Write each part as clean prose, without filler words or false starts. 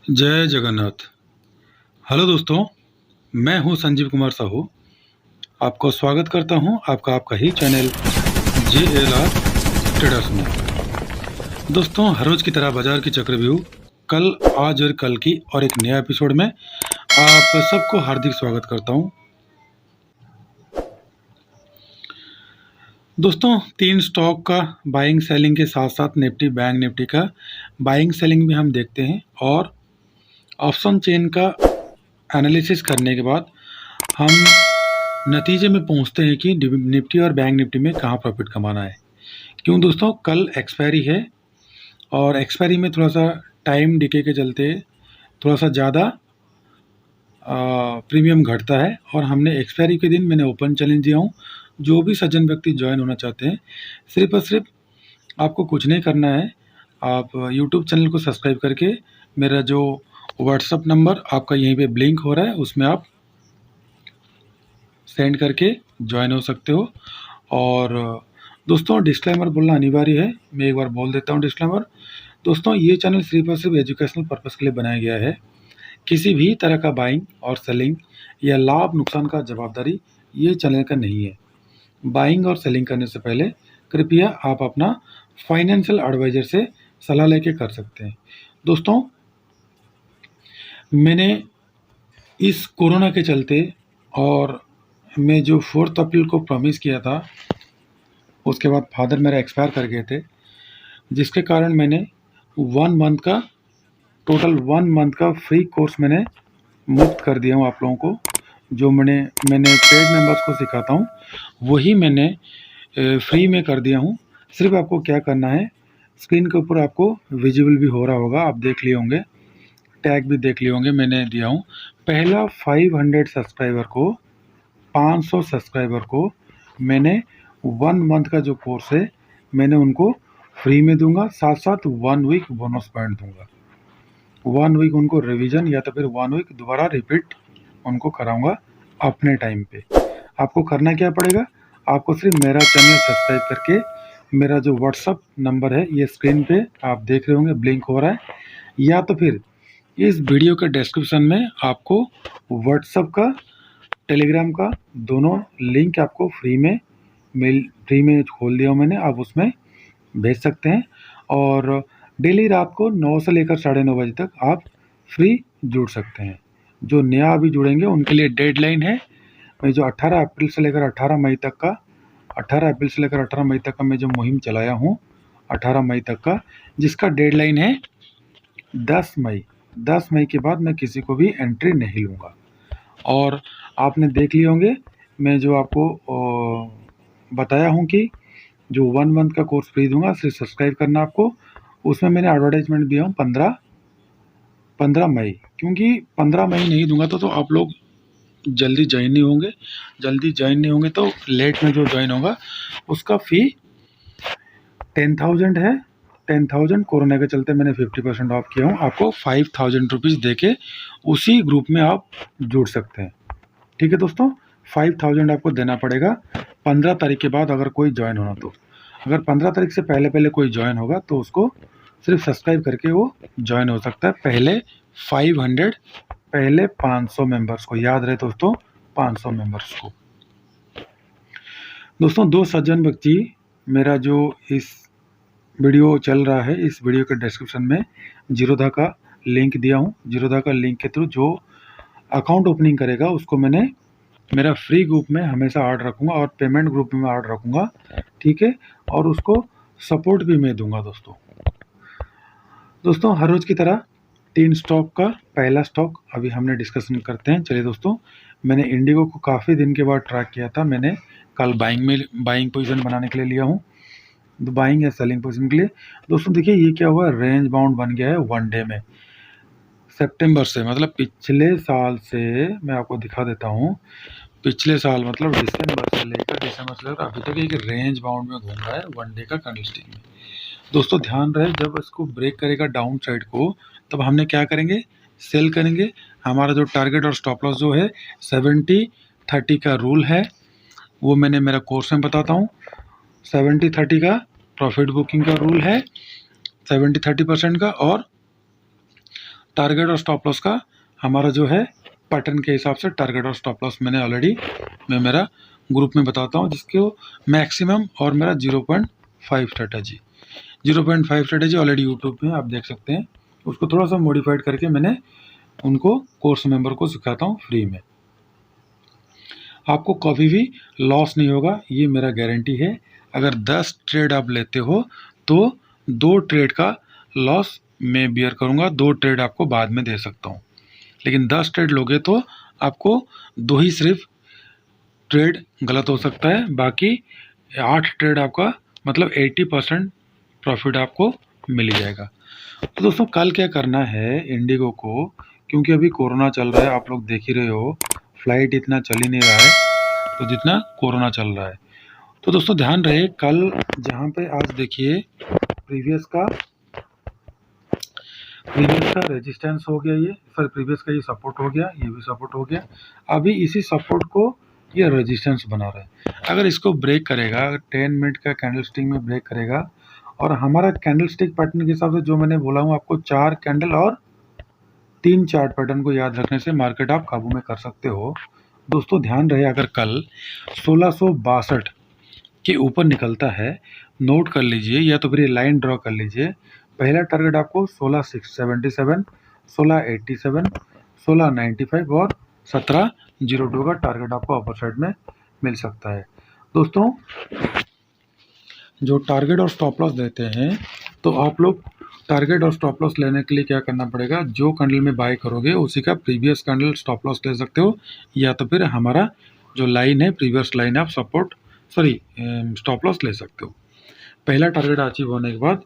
जय जगन्नाथ। हेलो दोस्तों, मैं हूं संजीव कुमार साहू। आपको स्वागत करता हूं आपका आपका ही चैनल JLR ट्रेडर्स में। दोस्तों, हर रोज की तरह बाजार की चक्रव्यूह कल, आज और कल की और एक नया एपिसोड में आप सबको हार्दिक स्वागत करता हूं। दोस्तों, 3 स्टॉक का बाइंग सेलिंग के साथ साथ निफ्टी बैंक निफ्टी का बाइंग सेलिंग भी हम देखते हैं और ऑप्शन चेन का एनालिसिस करने के बाद हम नतीजे में पहुंचते हैं कि निफ्टी और बैंक निफ्टी में कहाँ प्रॉफिट कमाना है। क्यों दोस्तों, कल एक्सपायरी है और एक्सपायरी में थोड़ा सा टाइम डिके के चलते थोड़ा सा ज़्यादा प्रीमियम घटता है और हमने एक्सपायरी के दिन मैंने ओपन चैलेंज दिया हूँ। जो भी सज्जन व्यक्ति ज्वाइन होना चाहते हैं, सिर्फ और सिर्फ आपको कुछ नहीं करना है। आप यूट्यूब चैनल को सब्सक्राइब करके मेरा जो व्हाट्सअप नंबर आपका यहीं पे ब्लिंक हो रहा है उसमें आप सेंड करके ज्वाइन हो सकते हो। और दोस्तों, डिस्क्लेमर बोलना अनिवार्य है, मैं एक बार बोल देता हूँ डिस्क्लेमर। दोस्तों, ये चैनल सिर्फ और सिर्फ एजुकेशनल पर्पज़ के लिए बनाया गया है। किसी भी तरह का बाइंग और सेलिंग या लाभ नुकसान का जवाबदारी ये चैनल का नहीं है। बाइंग और सेलिंग करने से पहले कृपया आप अपना फाइनेंशियल एडवाइजर से सलाह लेके कर सकते हैं। दोस्तों, मैंने इस कोरोना के चलते और मैं जो 4 अप्रैल को प्रॉमिस किया था, उसके बाद फादर मेरा एक्सपायर कर गए थे, जिसके कारण मैंने 1 मंथ का टोटल 1 मंथ का फ्री कोर्स मैंने मुफ्त कर दिया हूँ आप लोगों को। जो मैंने पेड मेंबर्स को सिखाता हूँ वही मैंने फ्री में कर दिया हूँ। सिर्फ आपको क्या करना है, स्क्रीन के ऊपर आपको विजिबल भी हो रहा होगा, आप देख लिए होंगे, टैग भी देख लिए होंगे, मैंने दिया हूँ। पहला 500 सब्सक्राइबर को, 500 सब्सक्राइबर को मैंने 1 मंथ का जो कोर्स है मैंने उनको फ्री में दूंगा, साथ साथ 1 वीक बोनस पॉइंट दूंगा। 1 वीक उनको रिवीजन या तो फिर 1 वीक दोबारा रिपीट उनको कराऊंगा अपने टाइम पे। आपको करना क्या पड़ेगा, आपको सिर्फ मेरा चैनल सब्सक्राइब करके मेरा जो व्हाट्सअप नंबर है ये स्क्रीन पे आप देख रहे होंगे ब्लिंक हो रहा है, या तो फिर इस वीडियो के डिस्क्रिप्शन में आपको व्हाट्सअप का, टेलीग्राम का दोनों लिंक आपको फ्री में खोल दिया हूँ मैंने, आप उसमें भेज सकते हैं। और डेली रात को 9 से लेकर 9:30 बजे तक आप फ्री जुड़ सकते हैं। जो नया अभी जुड़ेंगे उनके लिए डेडलाइन है, मैं जो 18 अप्रैल से लेकर 18 मई तक का 18 अप्रैल से लेकर 18 मई तक का मैं जो मुहिम चलाया हूँ, 18 मई तक का, जिसका डेडलाइन है 10 मई। 10 मई के बाद मैं किसी को भी एंट्री नहीं लूँगा। और आपने देख लिए होंगे मैं जो आपको बताया हूँ कि जो 1 मंथ का कोर्स फ्री दूंगा, सिर्फ सब्सक्राइब करना आपको। उसमें मैंने एडवर्टाइजमेंट दिया हूँ 15 मई, क्योंकि 15 मई नहीं दूंगा तो आप लोग जल्दी ज्वाइन नहीं होंगे। जल्दी ज्वाइन नहीं होंगे तो लेट में जो ज्वाइन होगा उसका फ़ी 10,000 है। 10,000 कोरोना के चलते मैंने 50% ऑफ किया हूँ, आपको 5,000 रुपीज़ दे के उसी ग्रुप में आप जुड़ सकते हैं। ठीक है दोस्तों, 5,000 आपको देना पड़ेगा 15 तारीख के बाद अगर कोई ज्वाइन होना तो। अगर 15 तारीख से पहले पहले कोई ज्वाइन होगा तो उसको सिर्फ सब्सक्राइब करके वो ज्वाइन हो सकता है। पहले 500, पहले 500 मेंबर्स को, याद रहे दोस्तों, 500 मेंबर्स को। दोस्तों, 2 सज्जन व्यक्ति, मेरा जो इस वीडियो चल रहा है, इस वीडियो के डिस्क्रिप्शन में जीरोधा का लिंक दिया हूँ। जीरोधा का लिंक के थ्रू जो अकाउंट ओपनिंग करेगा उसको मैंने मेरा फ्री ग्रुप में हमेशा ऐड रखूँगा और पेमेंट ग्रुप में ऐड रखूँगा, ठीक है। और उसको सपोर्ट भी मैं दूंगा। दोस्तों, हर रोज़ की तरह 3 स्टॉक का पहला स्टॉक अभी हमने डिस्कशन करते हैं। चलिए दोस्तों, मैंने इंडिगो को काफ़ी दिन के बाद ट्रैक किया था, मैंने कल बाइंग पोजीशन बनाने के लिए लिया हूँ, तो बाइंग या सेलिंग पोजीशन के लिए। दोस्तों देखिए, ये क्या हुआ, रेंज बाउंड बन गया है 1 डे में। सितंबर से, मतलब पिछले साल से, मैं आपको दिखा देता हूँ, पिछले साल मतलब दिसंबर से लेकर अभी तक एक रेंज बाउंड में घूम रहा है 1 डे का कैंडलस्टिक में। दोस्तों ध्यान रहे, जब इसको ब्रेक करेगा डाउन साइड को तब हमने क्या करेंगे, सेल करेंगे। हमारा जो टारगेट और स्टॉप लॉस जो है 70-30 का रूल है, वो मैंने मेरा कोर्स में बताता हूँ। 70-30 का प्रॉफिट बुकिंग का रूल है, 70-30% का, और टारगेट और स्टॉप लॉस का हमारा जो है पैटर्न के हिसाब से टारगेट और स्टॉप लॉस मैंने ऑलरेडी मैं मेरा ग्रुप में बताता हूँ, जिसको मैक्सिमम और मेरा 0.5 स्ट्रेटजी 0.5 स्ट्रेटजी ऑलरेडी यूट्यूब में आप देख सकते हैं। उसको थोड़ा सा मॉडिफाइड करके मैंने उनको कोर्स मेंबर को सिखाता हूँ फ्री में। आपको कभी भी लॉस नहीं होगा, ये मेरा गारंटी है। अगर 10 ट्रेड आप लेते हो तो 2 ट्रेड का लॉस मैं बियर करूँगा, 2 ट्रेड आपको बाद में दे सकता हूँ। लेकिन 10 ट्रेड लोगे तो आपको 2 ही सिर्फ ट्रेड गलत हो सकता है, बाकी 8 ट्रेड आपका मतलब 80% प्रॉफिट आपको मिल जाएगा। तो दोस्तों कल क्या करना है इंडिगो को, क्योंकि अभी कोरोना चल रहा है, आप लोग देख ही रहे हो, फ्लाइट इतना चल ही नहीं रहा है तो जितना कोरोना चल रहा है। तो दोस्तों ध्यान रहे, कल जहाँ पे आज देखिए प्रीवियस का रेजिस्टेंस हो गया, ये सर प्रीवियस का ये सपोर्ट हो गया, ये भी सपोर्ट हो गया। अभी इसी सपोर्ट को ये रेजिस्टेंस बना रहा है। अगर इसको ब्रेक करेगा, 10 मिनट का कैंडल स्टिक में ब्रेक करेगा, और हमारा कैंडल स्टिक पैटर्न के हिसाब से जो मैंने बोला हूँ आपको 4 कैंडल और 3 चार्ट पैटर्न को याद रखने से मार्केट आप काबू में कर सकते हो। दोस्तों ध्यान रहे, अगर कल 1662 के ऊपर निकलता है, नोट कर लीजिए या तो फिर ये लाइन ड्रॉ कर लीजिए। पहला टारगेट आपको 1677, 1687, 1695 और 1702 का टारगेट आपको अपर साइड में मिल सकता है। दोस्तों जो टारगेट और स्टॉप लॉस देते हैं, तो आप लोग टारगेट और स्टॉप लॉस लेने के लिए क्या करना पड़ेगा, जो कैंडल में बाय करोगे उसी का प्रीवियस कैंडल स्टॉप लॉस ले सकते हो, या तो फिर हमारा जो लाइन है प्रीवियस लाइन आप सपोर्ट स्टॉप लॉस ले सकते हो। पहला टारगेट अचीव होने के बाद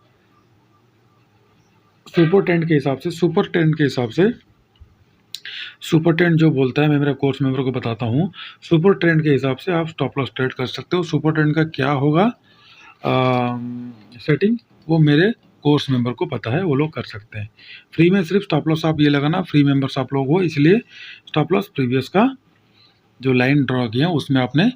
सुपर ट्रेंड जो बोलता है, मैं मेरा कोर्स मेंबर को बताता हूँ, सुपर ट्रेंड के हिसाब से आप स्टॉप लॉस ट्रेड कर सकते हो। सुपर ट्रेंड का क्या होगा सेटिंग, वो मेरे कोर्स मेंबर को पता है, वो लोग कर सकते हैं। फ्री में सिर्फ स्टॉप लॉस आप ये लगाना, फ्री मेंबर्स आप लोग हो, इसलिए स्टॉप लॉस प्रीवियस का जो लाइन ड्रॉ किया उसमें आपने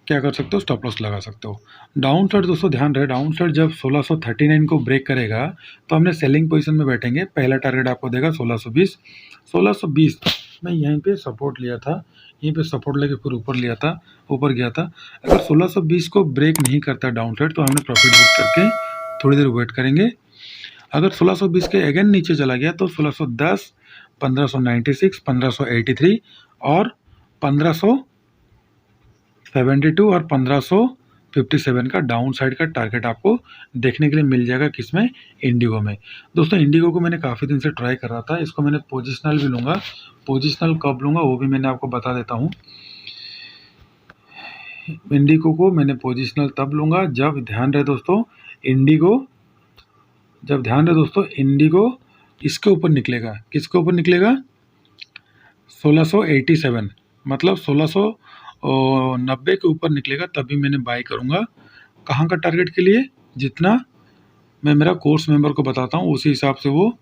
क्या कर सकते हो, स्टॉप लॉस लगा सकते हो। डाउन साइड दोस्तों ध्यान रहे, डाउन साइड जब 1639 को ब्रेक करेगा तो हमने सेलिंग पोजीशन में बैठेंगे। पहला टारगेट आपको देगा 1620 में यहीं पे सपोर्ट लिया था, यहीं पे सपोर्ट लेके फिर ऊपर गया था। अगर 1620 को ब्रेक नहीं करता डाउन साइड तो हमने प्रॉफिट बुक करके थोड़ी देर वेट करेंगे। अगर 1620 के अगेन नीचे चला गया तो 1610, 1596, 1583 और 1572 और 1557 का डाउन साइड का टारगेट आपको देखने के लिए मिल जाएगा। किसमें, इंडिगो में। दोस्तों इंडिगो को मैंने काफ़ी दिन से ट्राई कर रहा था, इसको मैंने पोजिशनल भी लूँगा। पोजिशनल कब लूँगा वो भी मैंने आपको बता देता हूँ। इंडिगो को मैंने पोजिशनल तब लूँगा जब ध्यान रहे दोस्तों इंडिगो इसके ऊपर निकलेगा। किसके ऊपर निकलेगा, 1687 मतलब 1690 के ऊपर निकलेगा, तभी मैंने बाय करूँगा। कहाँ का टारगेट के लिए, जितना मैं मेरा कोर्स मेंबर को बताता हूँ उसी हिसाब से वो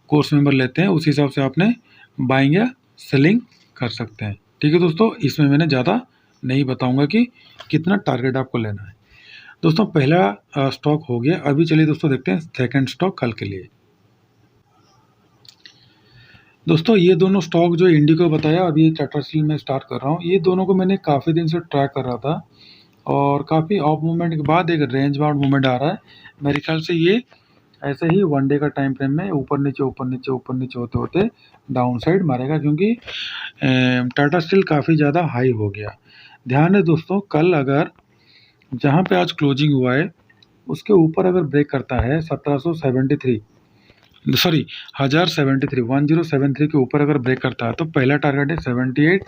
कोर्स मेंबर लेते हैं, उसी हिसाब से आपने बाइंग या सेलिंग कर सकते हैं। ठीक है दोस्तों, इसमें मैंने ज़्यादा नहीं बताऊँगा कि कितना टारगेट आपको लेना है। दोस्तों पहला स्टॉक हो गया, अभी चलिए दोस्तों देखते हैं सेकंड स्टॉक कल के लिए। दोस्तों ये दोनों स्टॉक जो इंडिगो बताया, अभी टाटा स्टील में स्टार्ट कर रहा हूँ, ये दोनों को मैंने काफ़ी दिन से ट्रैक कर रहा था और काफ़ी ऑफ मूवमेंट के बाद एक रेंज बाउंड मूवमेंट आ रहा है। मेरे ख्याल से ये ऐसे ही 1 डे का टाइम फ्रेम में ऊपर नीचे होते होते डाउन साइड मारेगा, क्योंकि टाटा स्टील काफ़ी ज़्यादा हाई हो गया। ध्यान है दोस्तों, कल अगर जहाँ पे आज क्लोजिंग हुआ है उसके ऊपर अगर ब्रेक करता है 1073 के ऊपर अगर ब्रेक करता है तो पहला टारगेट है 78,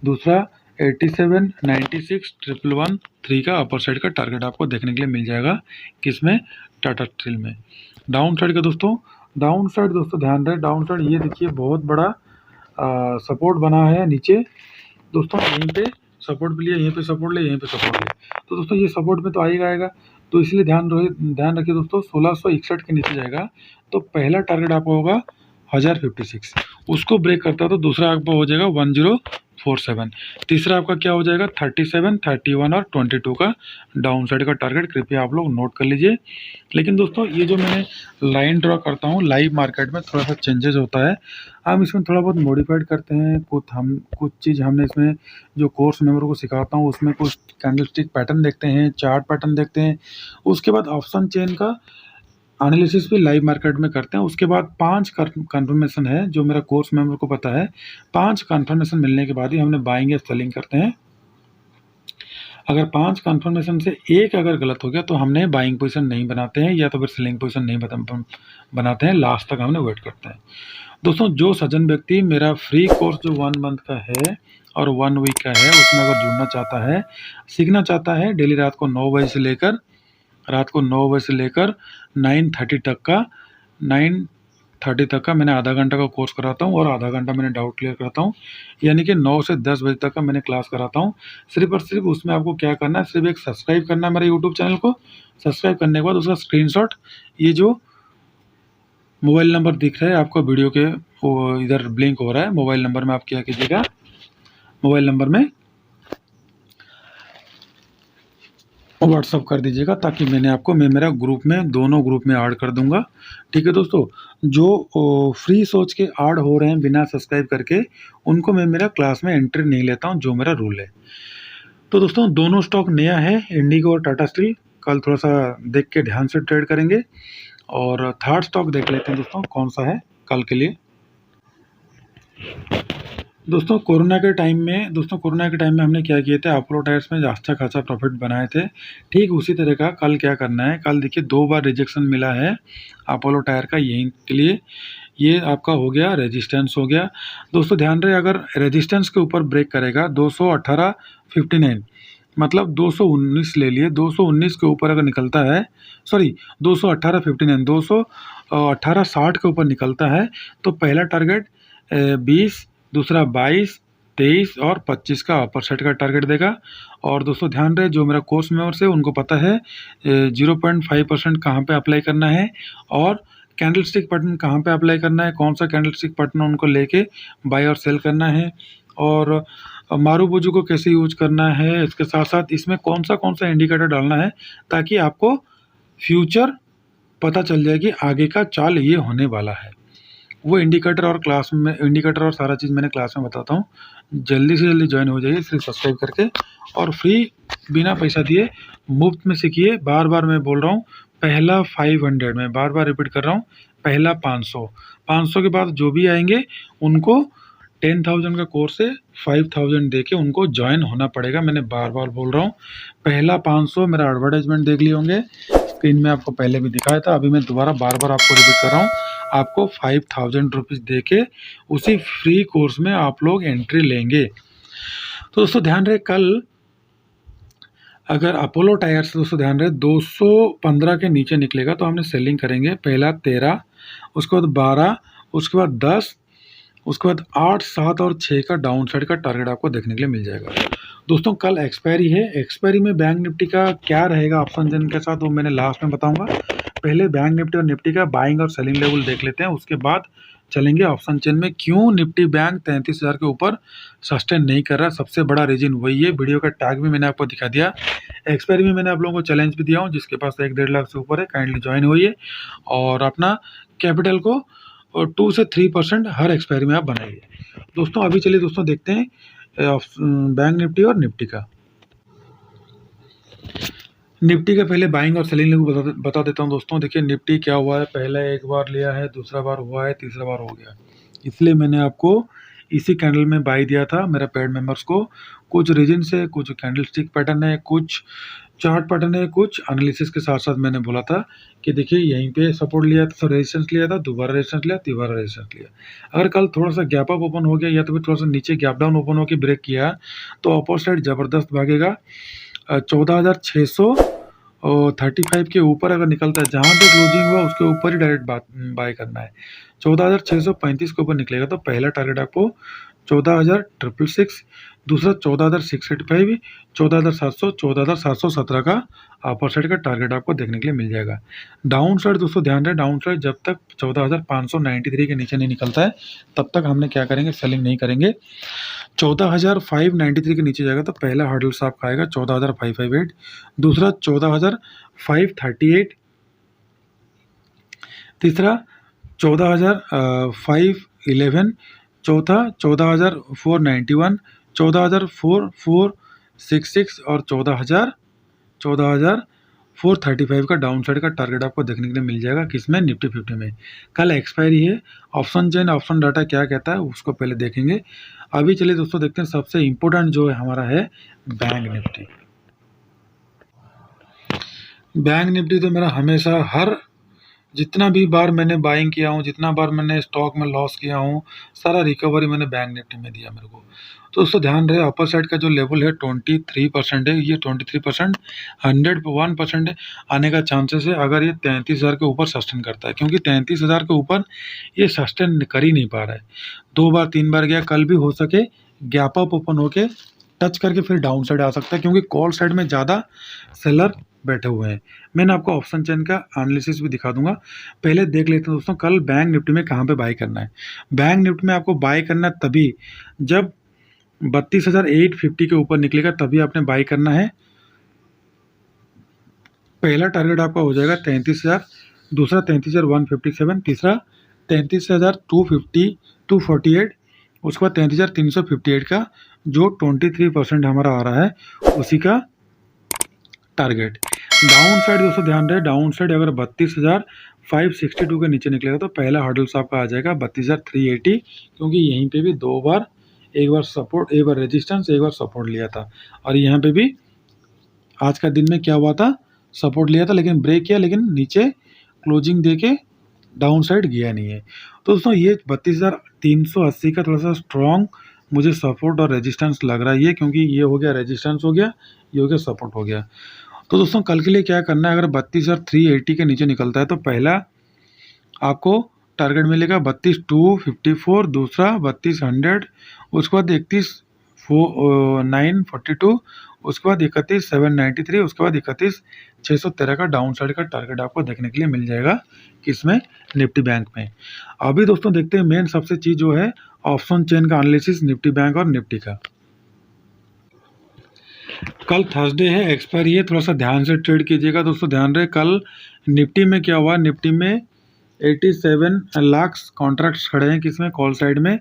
दूसरा 87, 96, 111, का अपर साइड का टारगेट आपको देखने के लिए मिल जाएगा। किसमें, टाटा स्टील में। डाउन साइड का दोस्तों ध्यान रहे, डाउन साइड ये देखिए बहुत बड़ा सपोर्ट बना है नीचे दोस्तों, यहीं पे सपोर्ट भी लिया, यहीं पे सपोर्ट लिया, यहीं पे सपोर्ट लिया, तो दोस्तों ये सपोर्ट में तो आएगा, तो इसलिए ध्यान रखिए दोस्तों 1661 के नीचे जाएगा तो पहला टारगेट आपका होगा 1056, उसको ब्रेक करता है तो दूसरा आपका हो जाएगा 1047, तीसरा आपका क्या हो जाएगा 37, 31 और 22 का डाउन साइड का टारगेट कृपया आप लोग नोट कर लीजिए। लेकिन दोस्तों ये जो मैंने लाइन ड्रॉ करता हूँ लाइव मार्केट में थोड़ा सा चेंजेस होता है, हम इसमें थोड़ा बहुत मॉडिफाइड करते हैं, कुछ चीज़ हमने इसमें जो कोर्स मेंबर को सिखाता हूँ उसमें कुछ कैंडलस्टिक पैटर्न देखते हैं, चार्ट पैटर्न देखते हैं, उसके बाद ऑप्शन चेन का एनालिसिस भी लाइव मार्केट में करते हैं। उसके बाद 5 कन्फर्मेशन है जो मेरा कोर्स मेंबर को पता है, 5 कन्फर्मेशन मिलने के बाद ही हमने बाइंग या सेलिंग करते हैं। अगर 5 कन्फर्मेशन से एक अगर गलत हो गया तो हमने बाइंग पोजीशन नहीं बनाते हैं या तो फिर सेलिंग पोजीशन नहीं बनाते हैं, लास्ट तक हमने वेट करते हैं। दोस्तों जो सज्जन व्यक्ति मेरा फ्री कोर्स जो 1 मंथ का है और 1 वीक का है उसमें अगर जुड़ना चाहता है, सीखना चाहता है, डेली रात को 9 बजे से लेकर 9:30 तक का मैंने आधा घंटा का कोर्स कराता हूँ और आधा घंटा मैंने डाउट क्लियर कराता हूँ, यानी कि 9 से 10 बजे तक का मैंने क्लास कराता हूँ। सिर्फ और सिर्फ उसमें आपको क्या करना है, सिर्फ एक सब्सक्राइब करना है मेरे यूट्यूब चैनल को। सब्सक्राइब करने के बाद उसका स्क्रीनशॉट, ये जो मोबाइल नंबर दिख रहा है आपको वीडियो के इधर ब्लिंक हो रहा है, मोबाइल नंबर में आप क्या कीजिएगा, मोबाइल नंबर में व्हाट्सअप कर दीजिएगा ताकि मैं मेरा ग्रुप में, दोनों ग्रुप में ऐड कर दूंगा। ठीक है दोस्तों, जो फ्री सोच के ऐड हो रहे हैं बिना सब्सक्राइब करके उनको मैं मेरा क्लास में एंट्री नहीं लेता हूं, जो मेरा रूल है। तो दोस्तों दोनों स्टॉक नया है, इंडिगो और टाटा स्टील। कल थोड़ा सा देख के ध्यान से ट्रेड करेंगे। और थर्ड स्टॉक देख लेते हैं दोस्तों कौन सा है कल के लिए। दोस्तों कोरोना के टाइम में हमने क्या किए थे, अपोलो टायर्स में अच्छा खासा प्रॉफिट बनाए थे। ठीक उसी तरह का कल क्या करना है, कल देखिए 2 बार रिजेक्शन मिला है अपोलो टायर का, यहीं के लिए ये आपका हो गया रेजिस्टेंस हो गया। दोस्तों ध्यान रहे, अगर रेजिस्टेंस के ऊपर ब्रेक करेगा 218.59 मतलब 219 ले लिए, 219 के ऊपर अगर निकलता है, सॉरी 218.59, 218.60 के ऊपर निकलता है तो पहला टारगेट 20, दूसरा 22, 23 और 25 का अपर साइड का टारगेट देगा। और दोस्तों ध्यान रहे, जो मेरा कोर्स मेंबर्स है उनको पता है 0.5% कहाँ पे अप्लाई करना है और कैंडलस्टिक पैटर्न कहाँ पे अप्लाई करना है, कौन सा कैंडलस्टिक पैटर्न उनको लेके बाय और सेल करना है, और मारूबुजू को कैसे यूज करना है, इसके साथ साथ इसमें कौन सा इंडिकेटर डालना है ताकि आपको फ्यूचर पता चल जाए कि आगे का चाल ये होने वाला है। वो इंडिकेटर और सारा चीज़ मैंने क्लास में बताता हूँ। जल्दी से जल्दी ज्वाइन हो जाइए सिर्फ सब्सक्राइब करके, और फ्री बिना पैसा दिए मुफ्त में सीखिए। बार बार मैं बोल रहा हूँ, पहला 500, मैं बार बार रिपीट कर रहा हूँ, पहला 500 के बाद जो भी आएंगे उनको 10,000 का कोर्स है, 5,000 दे के उनको ज्वाइन होना पड़ेगा। मैंने बार बार बोल रहा हूँ, पहला 500 मेरा एडवर्टाइजमेंट देख लिए होंगे स्क्रीन में, आपको पहले भी दिखाया था, अभी मैं दोबारा बार बार आपको रिपीट कर रहा हूँ। आपको 5,000 रुपीज़ दे के उसी फ्री कोर्स में आप लोग एंट्री लेंगे। तो दोस्तों ध्यान रहे, कल अगर अपोलो टायर्स दोस्तों ध्यान रहे 215 के नीचे निकलेगा तो हमने सेलिंग करेंगे। पहला 13, उसके बाद 12, उसके बाद 10, उसके बाद 8, 7 और 6 का डाउन साइड का टारगेट आपको देखने के लिए मिल जाएगा। दोस्तों कल एक्सपायरी है, एक्सपायरी में बैंक निफ्टी का क्या रहेगा ऑप्शन जन के साथ वो मैंने लास्ट में बताऊंगा। पहले बैंक निफ्टी और निफ्टी का बाइंग और सेलिंग लेवल देख लेते हैं, उसके बाद चलेंगे ऑप्शन चेन में। क्यों निफ्टी बैंक 33,000 के ऊपर सस्टेन नहीं कर रहा, सबसे बड़ा रीजन वही है। वीडियो का टैग भी मैंने आपको दिखा दिया, एक्सपायरी में मैंने आप लोगों को चैलेंज भी दिया हूँ, जिसके पास 1-1.5 लाख से ऊपर है काइंडली ज्वाइन होइए और अपना कैपिटल को 2 से 3% हर एक्सपायरी में आप बनाइए। दोस्तों अभी चलिए दोस्तों देखते हैं बैंक निफ्टी और निफ्टी का। निफ्टी का पहले बाइंग और सेलिंग लेवल बता देता हूं दोस्तों। देखिए निफ्टी क्या हुआ है, पहला एक बार लिया है, दूसरा बार हुआ है, तीसरा बार हो गया, इसलिए मैंने आपको इसी कैंडल में बाई दिया था मेरा पेड मेंबर्स को। कुछ रीजन से, कुछ कैंडल स्टिक पैटर्न है, कुछ चार्ट पैटर्न है, कुछ एनालिसिस के साथ साथ मैंने बोला था कि देखिए यहीं पे सपोर्ट लिया था, रेजिस्टेंस लिया था, दोबारा रेजिस्टेंस लिया, तीसरा रेजिस्टेंस लिया। अगर कल थोड़ा सा गैप अप ओपन हो गया या तो फिर थोड़ा सा नीचे गैप डाउन ओपन होकर ब्रेक किया तो अपोजिट साइड ज़बरदस्त भागेगा। 14,635 के ऊपर अगर निकलता है, जहाँ पे क्लोजिंग हुआ उसके ऊपर ही डायरेक्ट बाय करना है। 14,635 के ऊपर निकलेगा तो पहला टारगेट आपको 14,666, दूसरा 14,685, 14,700, 14,717 का अपर साइड का टारगेट आपको देखने के लिए मिल जाएगा। डाउन साइड दोस्तों ध्यान रहे, डाउन साइड जब तक 14,593 के नीचे नहीं निकलता है तब तक हमने क्या करेंगे, सेलिंग नहीं करेंगे। 14,593 के नीचे जाएगा तो पहला हर्डल्स आपका आएगा 14,558, दूसरा 14,538, तीसरा 14,511, चौथा 14,491, 14,466 और 14,435 का डाउन साइड का टारगेट आपको देखने के लिए मिल जाएगा। किसमें, निफ्टी 50 में। कल एक्सपायरी है। ऑप्शन चेन ऑप्शन डाटा क्या कहता है उसको पहले देखेंगे। अभी चलिए दोस्तों देखते हैं सबसे इंपॉर्टेंट जो है हमारा है बैंक निफ्टी। बैंक निफ्टी तो मेरा हमेशा जितना भी बार मैंने बाइंग किया हूँ, जितना बार मैंने स्टॉक में लॉस किया हूँ, सारा रिकवरी मैंने बैंक निफ्टी में दिया मेरे को। तो दोस्तों ध्यान रहे, अपर साइड का जो लेवल है 23% है। ये 23% 101% आने का चांसेस है अगर ये 33,000 के ऊपर सस्टेन करता है, क्योंकि 33,000 के ऊपर ये सस्टेन कर ही नहीं पा रहा है। 2 बार 3 बार गया, कल भी हो सके गैप अप ओपन होके टच करके फिर डाउन साइड आ सकता है, क्योंकि कॉल साइड में ज़्यादा सेलर बैठे हुए हैं। मैंने आपको ऑप्शन चेन का एनालिसिस भी दिखा दूंगा। पहले देख लेते हैं दोस्तों कल बैंक निफ्टी में कहाँ पे बाई करना है। बैंक निफ्टी में आपको बाई करना है तभी जब 32,850 के ऊपर निकलेगा, तभी आपने बाई करना है। पहला टारगेट आपका हो जाएगा 33,000, दूसरा 33,157, तीसरा 33,248, उसके बाद 33,358 का जो 23% हमारा आ रहा है उसी का टारगेट। डाउन साइड दोस्तों ध्यान रहे, डाउन साइड अगर 32,562 के नीचे निकलेगा तो पहला हर्डल्स आपका आ जाएगा 32,380, क्योंकि यहीं पे भी 2 बार, एक बार सपोर्ट, एक बार रेजिस्टेंस, एक बार सपोर्ट लिया था। और यहाँ पे भी आज का दिन में क्या हुआ था, सपोर्ट लिया था लेकिन ब्रेक किया, लेकिन नीचे क्लोजिंग दे के डाउन साइड गया नहीं है। तो दोस्तों ये 32,380 का थोड़ा सा स्ट्रॉन्ग मुझे सपोर्ट और रेजिस्टेंस लग रहा है ये, क्योंकि ये हो गया रेजिस्टेंस, हो गया ये, हो गया सपोर्ट, हो गया। तो दोस्तों कल के लिए क्या करना है, अगर 32,380 के नीचे निकलता है तो पहला आपको टारगेट मिलेगा 32,254, दूसरा 32,100, उसके बाद 31,942, उसके बाद 31,793, उसके बाद 31,613 का डाउन साइड का टारगेट आपको देखने के लिए मिल जाएगा। किसमें, निफ्टी बैंक में। अभी दोस्तों देखते हैं मेन सबसे चीज़ जो है ऑप्शन चेन का एनालिसिस निफ्टी बैंक और निफ्टी का। कल थर्सडे है, एक्सपायरी है, थोड़ा सा ध्यान से ट्रेड कीजिएगा दोस्तों। ध्यान रहे कल निफ्टी में क्या हुआ, निफ्टी में 87 लाख कॉन्ट्रैक्ट्स खड़े हैं। किसमें, कॉल साइड में।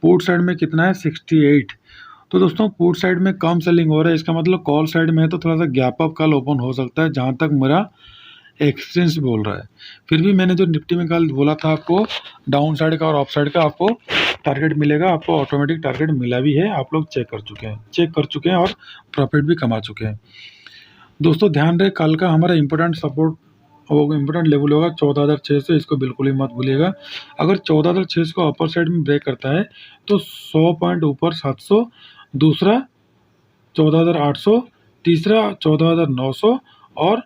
पुट साइड में कितना है, 68। तो दोस्तों पुट साइड में कम सेलिंग हो रहा है, इसका मतलब कॉल साइड में है तो थोड़ा सा गैप अप कल ओपन हो सकता है, जहाँ तक मेरा एक्सपीरियंस बोल रहा है। फिर भी मैंने जो निफ्टी में कल बोला था आपको, डाउन साइड का और अप साइड का आपको टारगेट मिलेगा, आपको ऑटोमेटिक टारगेट मिला भी है, आप लोग चेक कर चुके हैं और प्रॉफिट भी कमा चुके हैं। दोस्तों ध्यान रहे कल का हमारा इंपॉर्टेंट सपोर्ट होगा, इंपॉर्टेंट लेवल होगा 14,600, इसको बिल्कुल ही मत भूलिएगा। अगर 14,600 को अपर साइड में ब्रेक करता है तो 100 पॉइंट ऊपर 700, दूसरा 14,800, तीसरा 14,900 और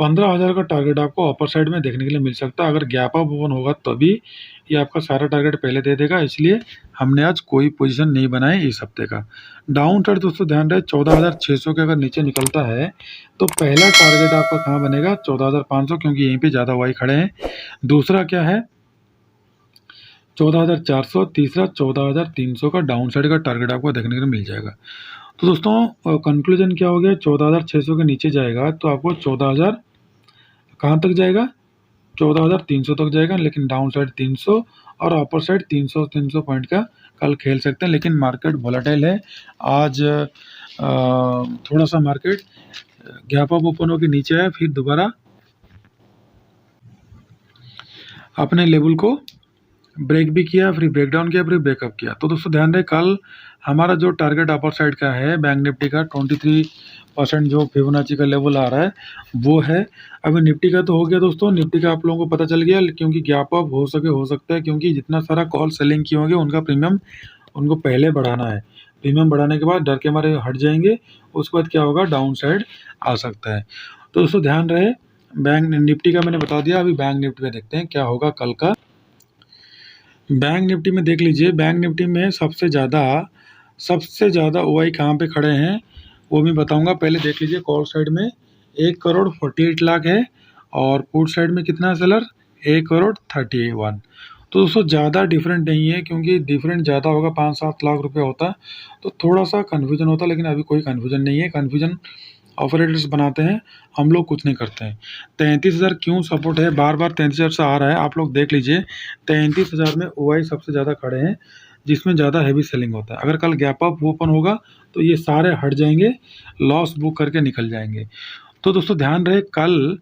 15,000 का टारगेट आपको अपर साइड में देखने के लिए मिल सकता है। अगर गैप अप ओपन होगा तभी ये आपका सारा टारगेट पहले दे देगा, इसलिए हमने आज कोई पोजीशन नहीं बनाई इस हफ्ते का। डाउन साइड दोस्तों ध्यान रहे 14,600 के अगर नीचे निकलता है तो पहला टारगेट आपका कहाँ बनेगा, 14,500, क्योंकि यहीं पे ज़्यादा वाई खड़े हैं। दूसरा क्या है 14,400, तीसरा 14,300 का डाउन साइड का टारगेट आपको देखने के लिए मिल जाएगा। तो दोस्तों कंक्लूजन क्या हो गया, 14,600 के नीचे जाएगा तो आपको 14,000 कहाँ तक जाएगा, 14,300 तक जाएगा, लेकिन डाउन साइड 300 और अपर साइड 300 पॉइंट का कल खेल सकते हैं। लेकिन मार्केट वोलेटाइल है आज, थोड़ा सा मार्केट गैप अप ओपन होकर नीचे आया, फिर दोबारा अपने लेवल को ब्रेक भी किया, फिर ब्रेक डाउन किया, फिर ब्रेकअप किया। तो दोस्तों ध्यान रहे कल हमारा जो टारगेट अपर साइड का है बैंक निफ्टी का 23% जो फिबोनाची का लेवल आ रहा है वो है। अभी निफ्टी का तो हो गया दोस्तों, निफ्टी का आप लोगों को पता चल गया, क्योंकि गैप अप हो सकता है, क्योंकि जितना सारा कॉल सेलिंग किए होंगे उनका प्रीमियम उनको पहले बढ़ाना है। प्रीमियम बढ़ाने के बाद डर के मारे हट जाएंगे, उसके बाद क्या होगा, डाउन साइड आ सकता है। तो दोस्तों ध्यान रहे, बैंक निफ्टी का मैंने बता दिया, अभी बैंक निफ्टी में देखते हैं क्या होगा कल का। बैंक निफ्टी में देख लीजिए, बैंक निफ्टी में सबसे ज़्यादा ओआई कहाँ पे खड़े हैं वो मैं बताऊंगा। पहले देख लीजिए, कॉल साइड में 1,48,00,000 है और पुट साइड में कितना है सेलर, 1,31,00,000। तो दोस्तों ज़्यादा डिफरेंट नहीं है, क्योंकि डिफरेंट ज़्यादा होगा 5-7 लाख रुपये होता तो थोड़ा सा कन्फ्यूजन होता, लेकिन अभी कोई कन्फ्यूजन नहीं है। कन्फ्यूजन ऑपरेटर्स बनाते हैं, हम लोग कुछ नहीं करते हैं। 33,000 क्यों सपोर्ट है, बार बार 33,000 से आ रहा है, आप लोग देख लीजिए। 33,000 में ओआई सबसे ज़्यादा खड़े हैं, जिसमें ज़्यादा हैवी सेलिंग होता है। अगर कल गैप अप ओपन होगा तो ये सारे हट जाएंगे, लॉस बुक करके निकल जाएंगे। तो दोस्तों ध्यान रहे, कल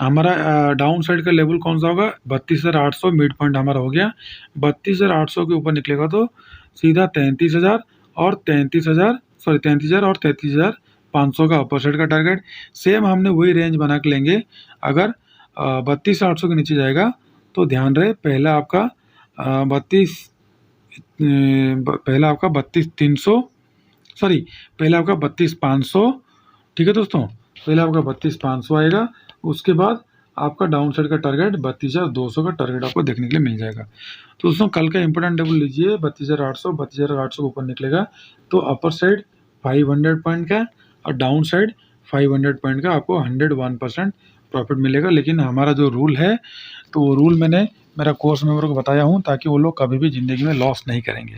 हमारा डाउन साइड का लेवल कौन सा होगा, 32,800 मिड पॉइंट हमारा हो गया। 32,800 के ऊपर निकलेगा तो सीधा 33,000 और 33,500 का अपर साइड का टारगेट। सेम हमने वही रेंज बना के लेंगे। अगर 32,800 के नीचे जाएगा तो ध्यान रहे, पहला आपका 32,500, ठीक है दोस्तों, पहले आपका 32,500 आएगा। उसके बाद आपका डाउन साइड का टारगेट 32,200 का टारगेट आपको देखने के लिए मिल जाएगा। तो दोस्तों कल का इंपॉर्टेंट लेवल लीजिए 32,800 के ऊपर निकलेगा तो अपर साइड 500 पॉइंट का और डाउन साइड 500 पॉइंट का आपको 101% प्रॉफिट मिलेगा। लेकिन हमारा जो रूल है, तो वो रूल मैंने मेरा कोर्स मेंबर को बताया हूँ, ताकि वो लोग कभी भी ज़िंदगी में लॉस नहीं करेंगे।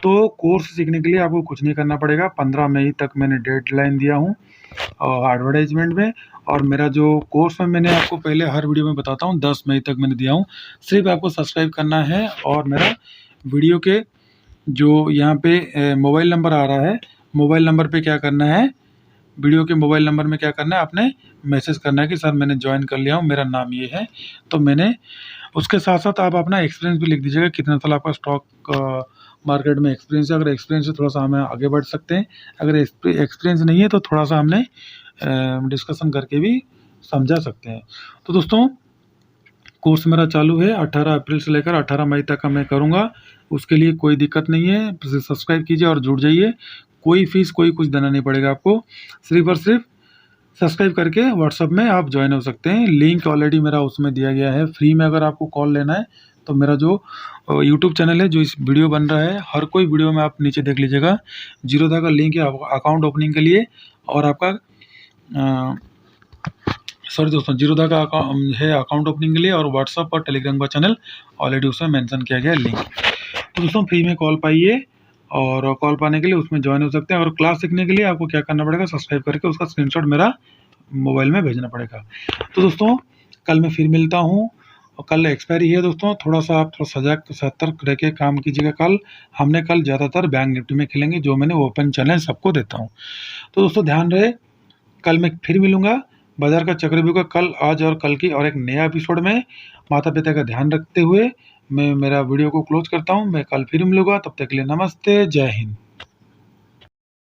तो कोर्स सीखने के लिए आपको कुछ नहीं करना पड़ेगा। 15 मई तक मैंने डेडलाइन दिया हूँ एडवर्टाइजमेंट में, और मेरा जो कोर्स है मैंने आपको पहले हर वीडियो में बताता हूँ, 10 मई तक मैंने दिया हूँ। सिर्फ आपको सब्सक्राइब करना है और मेरा वीडियो के जो यहाँ पे मोबाइल नंबर आ रहा है, मोबाइल नंबर पे क्या करना है, वीडियो के मोबाइल नंबर में क्या करना है, आपने मैसेज करना है कि सर मैंने ज्वाइन कर लिया हूँ, मेरा नाम ये है। तो मैंने उसके साथ साथ आप अपना एक्सपीरियंस भी लिख दीजिएगा, कितना साल आपका स्टॉक मार्केट में एक्सपीरियंस है। अगर एक्सपीरियंस है थोड़ा सा हमें आगे बढ़ सकते हैं, अगर एक्सपीरियंस नहीं है तो थोड़ा सा हमने डिस्कशन करके भी समझा सकते हैं। तो दोस्तों कोर्स मेरा चालू है 18 अप्रैल से लेकर 18 मई तक का मैं करूँगा, उसके लिए कोई दिक्कत नहीं है। सब्सक्राइब कीजिए और जुड़ जाइए, कोई फीस कोई कुछ देना नहीं पड़ेगा आपको, सिर्फ और सिर्फ सब्सक्राइब करके व्हाट्सअप में आप ज्वाइन हो सकते हैं। लिंक ऑलरेडी मेरा उसमें दिया गया है। फ्री में अगर आपको कॉल लेना है तो मेरा जो यूट्यूब चैनल है, जो इस वीडियो बन रहा है, हर कोई वीडियो में आप नीचे देख लीजिएगा, जीरोधा का लिंक है अकाउंट ओपनिंग के लिए, और आपका सॉरी दोस्तों, जीरोधा का है अकाउंट ओपनिंग के लिए, और व्हाट्सअप और टेलीग्राम का चैनल ऑलरेडी उसमें मेंशन किया गया है लिंक। तो दोस्तों फ्री में कॉल पाइए, और कॉल पाने के लिए उसमें ज्वाइन हो सकते हैं। और क्लास सीखने के लिए आपको क्या करना पड़ेगा, सब्सक्राइब करके उसका स्क्रीनशॉट मेरा मोबाइल में भेजना पड़ेगा। तो दोस्तों कल मैं फिर मिलता हूँ, और कल एक्सपायरी है दोस्तों, थोड़ा सा आप थोड़ा सजग सतर्क रह के काम कीजिएगा। कल ज़्यादातर बैंक निफ्टी में खेलेंगे, जो मैंने ओपन चैलेंज सबको देता हूँ। तो दोस्तों ध्यान रहे, कल मैं फिर मिलूँगा बाजार का चक्रव्यूह का कल, आज और कल की और एक नया एपिसोड में। माता पिता का ध्यान रखते हुए मैं मेरा वीडियो को क्लोज करता हूँ। मैं कल फिर मिलूँगा, तब तक के लिए नमस्ते, जय हिंद।